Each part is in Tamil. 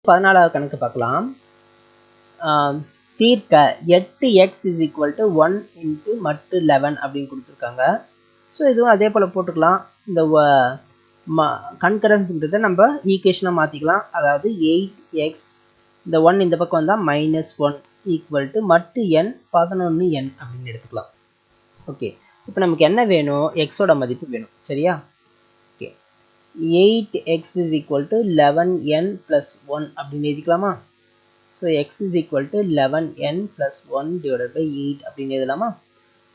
14வது கணக்கு பார்க்கலாம். தீர்க்க 8x = 1 × மட்டு 11 அப்படின்னு கொடுத்துருக்காங்க. ஸோ இதுவும் அதே போல் போட்டுக்கலாம். இந்த கன்கரன்ஸ்ன்றதை நம்ம ஈக்குவேஷனாக மாற்றிக்கலாம். அதாவது 8x இந்த 1 இந்த பக்கம் வந்தால் -1 = மட்டு n 11n அப்படின்னு எடுத்துக்கலாம். ஓகே, இப்போ நமக்கு என்ன வேணும்? எக்ஸோட மதிப்பு வேணும். சரியா? ஓகே, 8x = 11n + 1 அப்படின்னு எழுதிக்கலாமா? ஸோ x = 11n + 1 / 8 அப்படின்னு எழுதலாமா?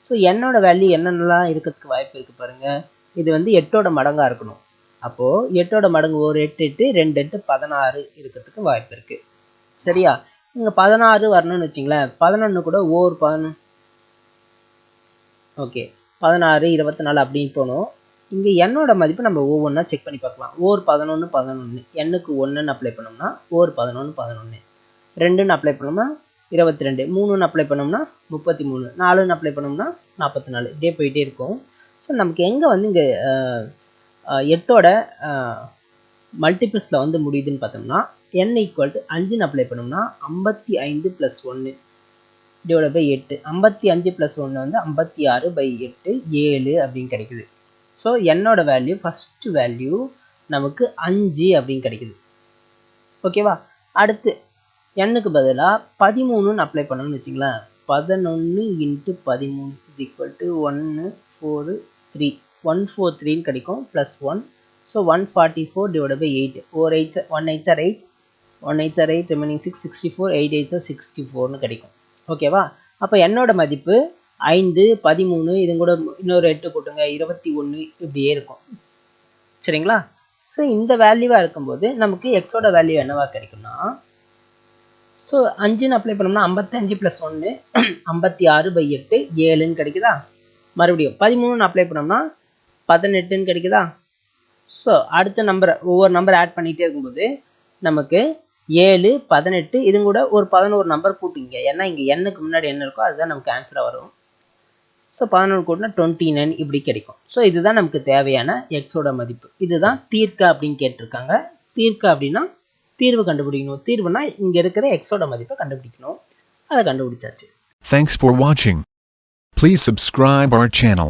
ஸோ என்னோட வேல்யூ என்னென்னலாம் இருக்கிறதுக்கு வாய்ப்பு இருக்குது பாருங்கள். இது வந்து 8ஓட மடங்காக இருக்கணும். அப்போது 8ஓட மடங்கு ஒரு 8 8 2 8 16 இருக்கிறதுக்கு வாய்ப்பு இருக்குது. சரியா? இங்கே 16 வரணும்னு வச்சிங்களேன். 11 கூட ஓர் 11. ஓகே, 16 24 அப்படின்னு போகணும். இங்கே என்னோட மதிப்பு நம்ம ஒவ்வொன்றா செக் பண்ணி பார்க்கலாம். ஓர் 11 11 எண்ணுக்கு 1ன்னு அப்ளை பண்ணோம்னா ஓர் 11 11, 2ன்னு அப்ளை பண்ணோம்னா 22, 3ன்னு அப்ளை பண்ணோம்னா 33, 4ன்னு அப்ளை பண்ணோம்னா 44, இப்படியே போயிட்டே இருக்கும். ஸோ நமக்கு எங்கே வந்து இங்கே 8ஓட மல்டிபிள்ஸில் வந்து முடியுதுன்னு பார்த்தோம்னா n = 5ன்னு அப்ளை பண்ணோம்னா 55 + 1 / 8, 55 + 1 வந்து 56/8 7 அப்படின்னு கிடைக்குது. ஸோ என்னோட வேல்யூ ஃபஸ்ட்டு வேல்யூ நமக்கு 5 அப்படின்னு கிடைக்குது. ஓகேவா? அடுத்து எண்ணுக்கு பதிலாக 13ன்னு அப்ளை பண்ணணும்னு வச்சுங்களேன். 11 × 13 = 143 143ன்னு கிடைக்கும் +1. So 144 / 8 1 8 are 8 1 8 are 8 remaining 6 64 8 8 are 64ன்னு கிடைக்கும். ஓகேவா? அப்போ என்னோட மதிப்பு 5 13 இது கூட இன்னொரு 8 போட்டுங்க 21 இப்படியே இருக்கும். சரிங்களா? ஸோ இந்த வேல்யூவாக இருக்கும்போது நமக்கு எக்ஸோட வேல்யூ என்னவா கிடைக்கும்னா, ஸோ 5ன்னு அப்ளை பண்ணோம்னா 55 + 1 56/8 7ன்னு கிடைக்குதா? மறுபடியும் 13ன்னு அப்ளை பண்ணோம்னா 18ன்னு கிடைக்குதா? ஸோ அடுத்த நம்பரை ஒவ்வொரு நம்பர் ஆட் பண்ணிகிட்டே இருக்கும்போது நமக்கு 7 18 இது கூட ஒரு 11 நம்பர் கூட்டிங்க. ஏன்னா இங்கே எண்ணுக்கு முன்னாடி என்ன இருக்கோ அதுதான் நமக்கு ஆன்சராக வரும். ஸோ 11 கூட்டினா 29 இப்படி கிடைக்கும். ஸோ இதுதான் நமக்கு தேவையான எக்ஸோட மதிப்பு. இதுதான் தீர்க்க அப்படின்னு கேட்டிருக்காங்க. தீர்க்க அப்படின்னா தீர்வு கண்டுபிடிக்கணும். தீர்வுனா இங்கே இருக்கிற எக்ஸோட மதிப்பை கண்டுபிடிக்கணும். அதை கண்டுபிடிச்சாச்சு. Thanks for watching. Please subscribe our channel.